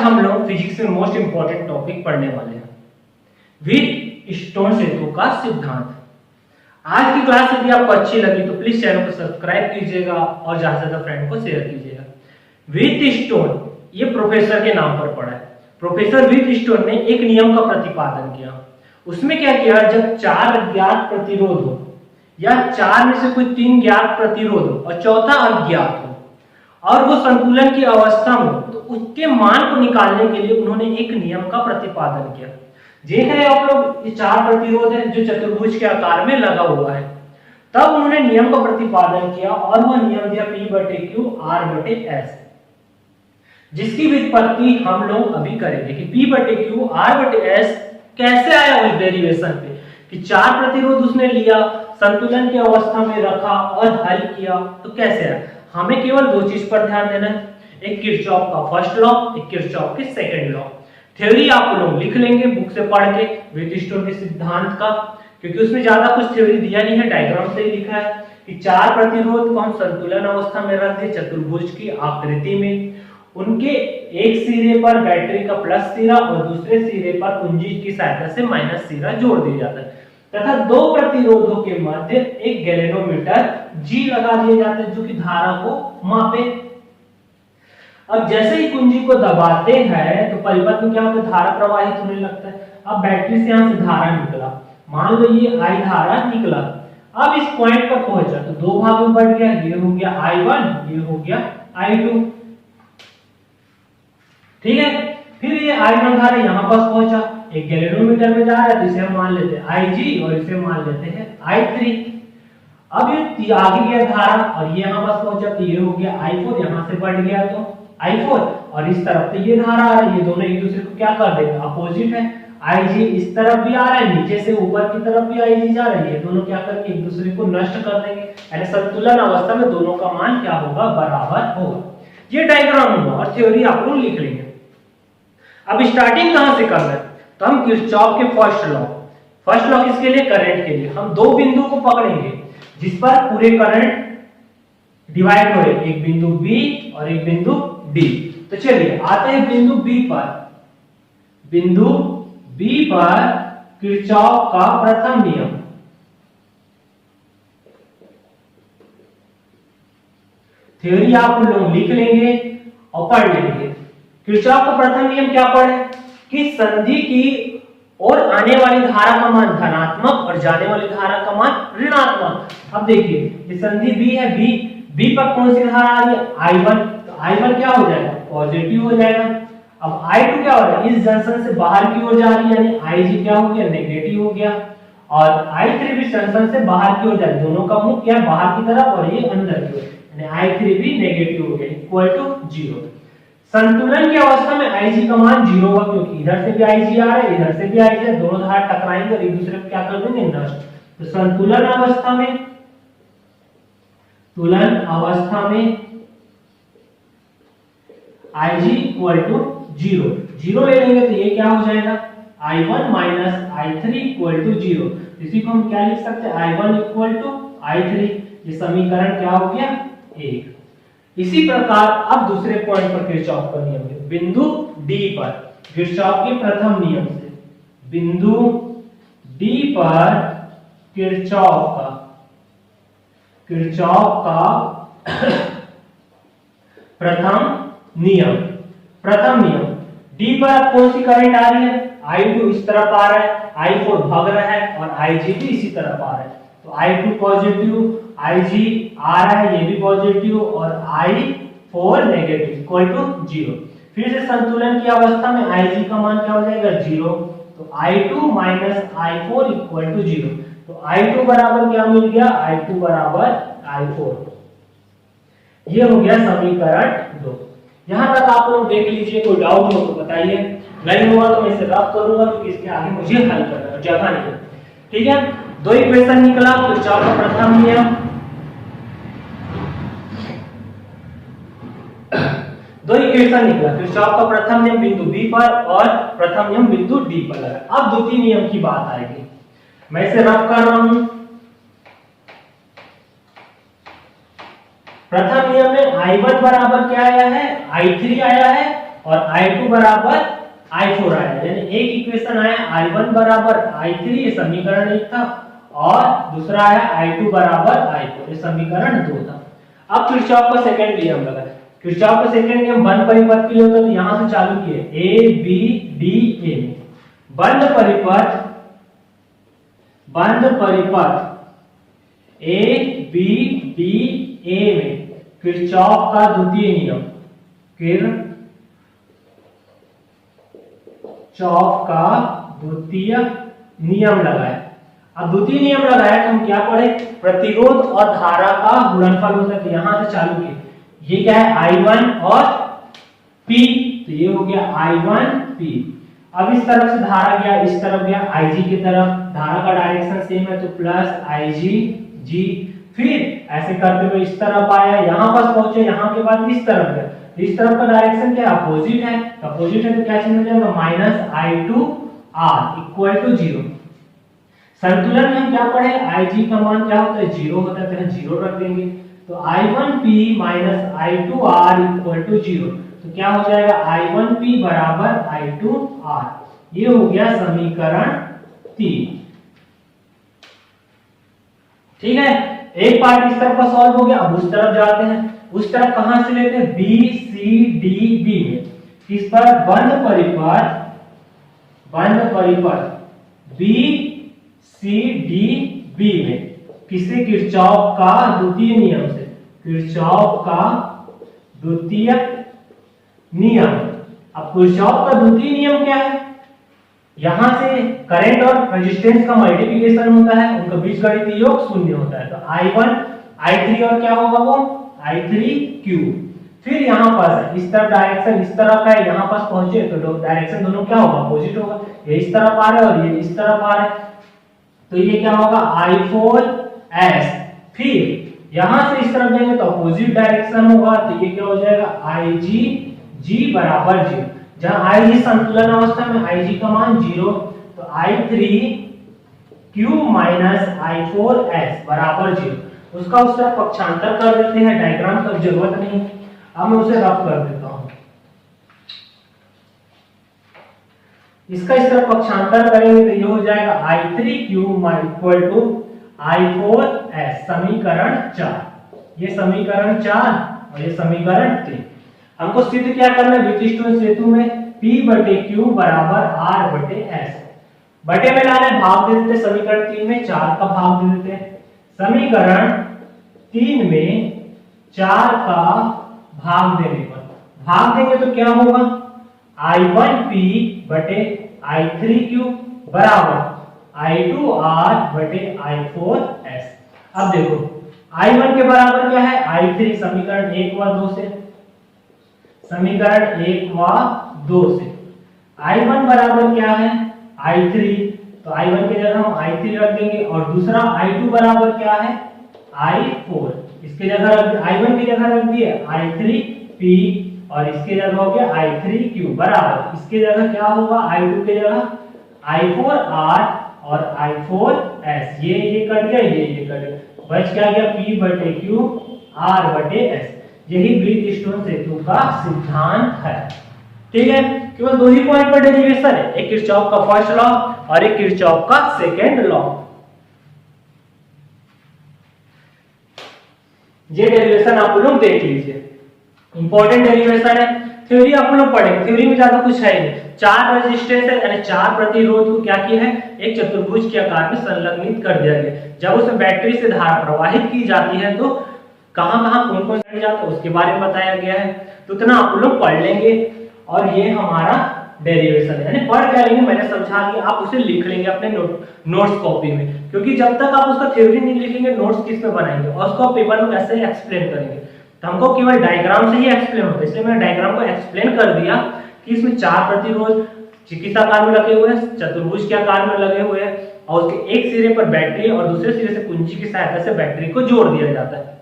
हम लोग फिजिक्स में मोस्ट इंपॉर्टेंट टॉपिक पढ़ने वाले हैं, व्हीटस्टोन सेतु का सिद्धांत। आज की क्लास यदि आपको अच्छी लगी तो प्लीज चैनल को सब्सक्राइब कीजिएगा और ज्यादा से ज्यादा फ्रेंड को शेयर कीजिएगा। व्हीटस्टोन ये प्रोफेसर के नाम पर पड़ा है। प्रोफेसर व्हीटस्टोन ने एक नियम का प्रतिपादन किया। उसमें क्या किया, जब 4 ज्ञात प्रतिरोध हो या 4 में से कोई 3 ज्ञात प्रतिरोध हो और चौथा अज्ञात हो और वो संतुलन की अवस्था में, तो उसके मान को निकालने के लिए उन्होंने एक नियम का प्रतिपादन किया। देख रहे हैं आप लोग, ये 4 प्रतिरोध है जो चतुर्भुज के आकार में लगा हुआ है। तब उन्होंने नियम का प्रतिपादन किया और वह नियम दिया P/Q R/S, जिसकी व्युत्पत्ति हम लोग अभी करेंगे कि P/Q R/S कैसे आया उस डेरिवेशन पे, कि 4 प्रतिरोध उसने लिया, संतुलन की अवस्था में रखा और हल किया, तो कैसे आया। हमें केवल 2 चीज पर ध्यान देना है, एक किरचॉफ का फर्स्ट लॉ, एक किरचॉफ के सेकंड लॉ। थ्योरी आप लोग लिख लेंगे बुक से पढ़ के व्हीटस्टोन के सिद्धांत का, क्योंकि उसमें ज्यादा कुछ थ्योरी दिया नहीं है, डायग्राम से ही लिखा है कि 4 प्रतिरोध को हम संतुलन अवस्था में रख दे चतुर्भुज की आकृति में, उनके एक सिरे पर बैटरी का प्लस सिरा और दूसरे सिरे पर कुंजी की सहायता से माइनस सिरा जोड़ दिया जाता है, तथा 2 प्रतिरोधों के मध्य एक गैलेनोमीटर G लगा दिए जाते हैं जो कि धारा को मापे। अब जैसे ही कुंजी को दबाते हैं तो परिपथ में क्या होता है, धारा प्रवाहित होने लगता है। अब बैटरी से यहां से धारा निकला, मान लो ये I धारा निकला, अब इस पॉइंट पर पहुंचा तो 2 भाग में बढ़ गया, ये हो गया I1, ये हो गया I2, ठीक है। फिर ये I1 धारा यहां पास पहुंचा, एक गैलेनोमीटर में जा रहा है तो इसे हम मान लेते हैं IG और इसे मान लेते हैं I3। अब ये आगे गया धारा और ये यहां पास पहुंचा तो ये हो गया I4, यहां से बढ़ गया तो I4, और इस तरफ तो ये धारा आ रही है, ये दोनों एक दूसरे को क्या कर देंगे, अपोजिट है। IG इस तरफ भी आ रहा है, नीचे से ऊपर की तरफ भी IG जा रही है, दोनों क्या करके एक दूसरे को नष्ट कर देंगे, यानी संतुलन अवस्था में दोनों का मान क्या होगा, बराबर होगा। ये डायग्राम होगा और थ्योरी आप लोग लिख लेंगे। अब स्टार्टिंग कहां से करना है, तो हम किरचॉफ के फर्स्ट लॉ किसके लिए, करंट के लिए। हम 2 बिंदु को पकड़ेंगे जिस पर पूरे करंट डिवाइड हो रहे, एक बिंदु B और एक बिंदु D। तो चलिए आते हैं बिंदु B पर। बिंदु B पर किरचॉफ का प्रथम नियम, थ्योरी आप लोग लिख लेंगे और पढ़ लेंगे। किरचॉफ का प्रथम नियम क्या पढ़े, कि संधि की और आने वाली धारा का मान धनात्मक और जाने वाली धारा का मान ऋणात्मक। अब देखिए ये संधि B है, B पर कौन सी धारा आ रही है, I1, तो I1 क्या हो जाएगा, पॉजिटिव हो जाएगा। अब I2 क्या हो रहा है, इस जंक्शन से बाहर की ओर जा रही है, यानी IG क्या हो गया, नेगेटिव हो गया, और I3 भी जंक्शन से बाहर की ओर जा रही है, दोनों का मुख क्या है, बाहर की तरफ और ये अंदर की ओर, यानी I3 भी नेगेटिव हो गया, इक्वल टू 0। संतुलन की अवस्था में IG का मान 0 होगा, क्योंकि इधर से भी IG आ रहा है, इधर से भी IG है, दोनों धारा टकराएंगे और एक दूसरे को क्या कर देंगे, नष्ट। तो संतुलन अवस्था में IG इक्वल टू 0 ले लेंगे तो ये क्या हो जाएगा, I1 minus I3 equal to 0। इसी को हम क्या लिख सकते हैं, I1 इक्वल टू I3। ये समीकरण क्या हो गया, 1। इसी प्रकार अब दूसरे पॉइंट पर किरचॉफ का नियम है, बिंदु D पर किरचॉफ के प्रथम नियम से, बिंदु D पर किरचॉफ का प्रथम नियम D पर अब कौन सी करंट आ रही है, I2 इस तरफ आ रहा है, I4 भाग रहा है और IG भी इसी तरफ आ रहा है, तो I2 पॉजिटिव, IG आ रहा है, ये भी पॉजिटिव, और I4 नेगेटिव इक्वल टू 0। फिर से संतुलन की अवस्था में IG का मान क्या हो जाएगा, 0, तो I2 minus I4 equal to 0। तो I2 बराबर क्या मिल गया, I2 बराबर I4। ये हो गया समीकरण 2। यहां तक आप लोग देख लीजिए, कोई डाउट हो तो बताइए, नहीं हुआ तो मैं इसे रफ करूंगा क्योंकि इसके आगे मुझे हल करना है, जगह नहीं है, ठीक है। 2 इक्वेशन निकला, किरचॉफ का प्रथम नियम, 2 इक्वेशन निकला, किरचॉफ का प्रथम नियम बिंदु B पर और प्रथम नियम बिंदु D पर लगा। अब द्वितीय नियम की बात आएगी, मैं इसे रफ कर रहा हूं। प्रथम नियम में I1 बराबर क्या आया है, I3 आया है, और I2 बराबर I4 आया, यानी एक इक्वेशन आया I1 बराबर I3, ये समीकरण 1 था, और दूसरा आया I2 बराबर I4, ये समीकरण 2 था। अब किरचॉफ का सेकंड नियम लगा। किरचॉफ का सेकंड नियम बंद परिपथ के लिए होता है, तो यहां से चालू किए A B D A में बंद परिपथ A B D A में किरचॉफ का द्वितीय नियम, किरचॉफ का द्वितीय नियम लगाया। अब द्वितीय नियम लगाया तो हम क्या पढ़े, प्रतिरोध और धारा का गुणनफल होता है, तो यहां से चालू किए, ये क्या है I1 और P, तो ये हो गया I1 P। अब इस तरफ से धारा गया, इस तरफ गया IG की तरफ, धारा का डायरेक्शन सेम है तो प्लस IG G, फिर ऐसे करते हुए इस तरफ आया, यहां पास पहुंचे, यहां के बाद इस तरफ गया, तो इस तरफ का डायरेक्शन क्या अपोजिट है, अपोजिट है तो क्या चिन्ह हो जाएगा माइनस I2R इक्वल टू 0। संतुलन में हम क्या पढ़े, IG का मान क्या होता है 0 होता है, तो हम 0 रख देंगे, तो I1P minus I2R equal to 0, तो क्या हो जाएगा I1P बराबर I2R, ये हो गया समीकरण 3। ठीक है, एक पार्ट इस तरफ का सॉल्व हो गया, अब उस तरफ जाते हैं। उस तरफ कहां से लेते हैं, B C D B में, किस पर, बंद परिपथ B C D B में, किसे, किरचॉफ का द्वितीय नियम से, किरचॉफ का द्वितीय नियम। अब किरचॉफ का द्वितीय नियम क्या है, यहां से करंट और रेजिस्टेंस का मल्टीप्लिकेशन होता है, उनका बीजगणितीय योग शून्य होता है, तो I1 I3 और क्या होगा वो I3Q। फिर यहां पर इस तरफ डायरेक्शन इस तरफ का है, यहां पास पहुंचे तो डायरेक्शन दोनों क्या होगा अपोजिट होगा, ये इस तरफ आ रहा है और ये इस तरफ आ रहा है, तो ये क्या होगा I4S। फिर यहां से इस तरफ जाएंगे तो अपोजिट डायरेक्शन होगा, तो ये क्या हो जाएगा IG बराबर 0, जहां IG संतुलन अवस्था में IG का मान 0, तो I3Q माइनस I4S बराबर 0। उसका उस तरफ पक्षांतर कर देते हैं, डायग्राम की जरूरत नहीं, अब मैं उसे रफ कर देता हूं। इसका इस तरफ पक्षांतर करेंगे तो ये हो जाएगा I3Q इक्वल टू I4S, समीकरण 4, ये समीकरण 4 और ये समीकरण 3। हमको सिद्ध क्या करना है, व्हीटस्टोन सेतु में P बटे Q बराबर R बटे S, बटे में लाने भाग दे देते, समीकरण 3 में 4 का भाग दे देते हैं, समीकरण 3 में 4 का भाग देने पर, भाग देंगे तो क्या होगा I1P बटे I3Q बराबर I2R बटे I4S। अब देखो I1 के बराबर क्या है I3, समीकरण 1 व 2 से, समीकरण 1 व 2 से I1 बराबर क्या है I3, तो I1 की जगह हम I3 रख देंगे, और दूसरा I2 बराबर क्या है I4, इसके जगह I1 की जगह रख दिए I3P, और इसके जगह हो गया I3Q बराबर, इसके जगह क्या होगा I2 के जगह I4R और I4S, ये कट गया, ये कट गया, बच क्या गया P बटे Q R बटे S। यही व्हीटस्टोन सेतु का सिद्धांत है। ठीक है, केवल 2 ही पॉइंट पर डेरिवेशन है, एक किरचॉफ का फर्स्ट लॉ और एक किरचॉफ का सेकंड लॉ। ये डेरिवेशन आप लोग देख लीजिए, इंपॉर्टेंट डेरिवेशन है। थ्योरी आप लोग पढ़ेंगे, थ्योरी में ज्यादा कुछ है नहीं, 4 रेजिस्टेंस है यानी 4 प्रतिरोध को क्या किया है, एक चतुर्भुज के आकार में संलग्नित कर दिया गया। जब उसमें बैटरी से धारा प्रवाहित की जाती है तो कहां-कहां कौन-कौन से जाता है उसके बारे में बताया गया है, तो इतना आप लोग पढ़ लेंगे। और ये हमारा डेरिवेशन है, यानी पढ़ क्या लेंगे, मैंने समझा दिया, आप उसे लिख लेंगे अपने नोट्स कॉपी में, क्योंकि जब तक आप उसका थ्योरी नहीं लिखेंगे नोट्स किस में बनाएंगे, और उसको पेपर में कैसे एक्सप्लेन करेंगे। तो हमको केवल डायग्राम से ही एक्सप्लेन होता है, इसलिए मैंने डायग्राम को एक्सप्लेन कर दिया कि इसमें 4 प्रतिरोध चिकित्सा आकार में लगे हुए हैं, चतुर्भुज के आकार में लगे हुए हैं, और उसके एक सिरे पर बैटरी और दूसरे सिरे से कुंजी की सहायता से बैटरी को जोड़ दिया जाता है।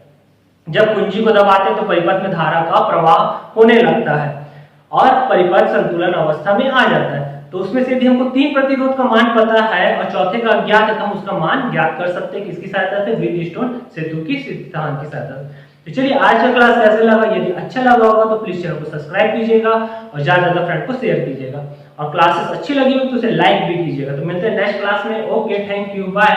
जब कुंजी को दबाते हैं तो परिपथ में धारा का प्रवाह होने लगता है और परिपथ संतुलन अवस्था में आ जाता है। तो उसमें से यदि हमको 3 प्रतिरोध का मान पता है और चौथे का अज्ञात है तो हम उसका मान ज्ञात कर सकते हैं, किसकी सहायता से, व्हीटस्टोन सेतु की सिद्धांत की सहायता से। तो चलिए आज का क्लास कैसा लगा, यदि अच्छा लगा होगा तो प्लीज चैनल को सब्सक्राइब कीजिएगा और ज्यादा फ्रेंड को शेयर कीजिएगा और क्लासेस अच्छी लगी हो तो उसे लाइक भी कीजिएगा। तो मिलते हैं नेक्स्ट क्लास में। Okay, thank you, bye.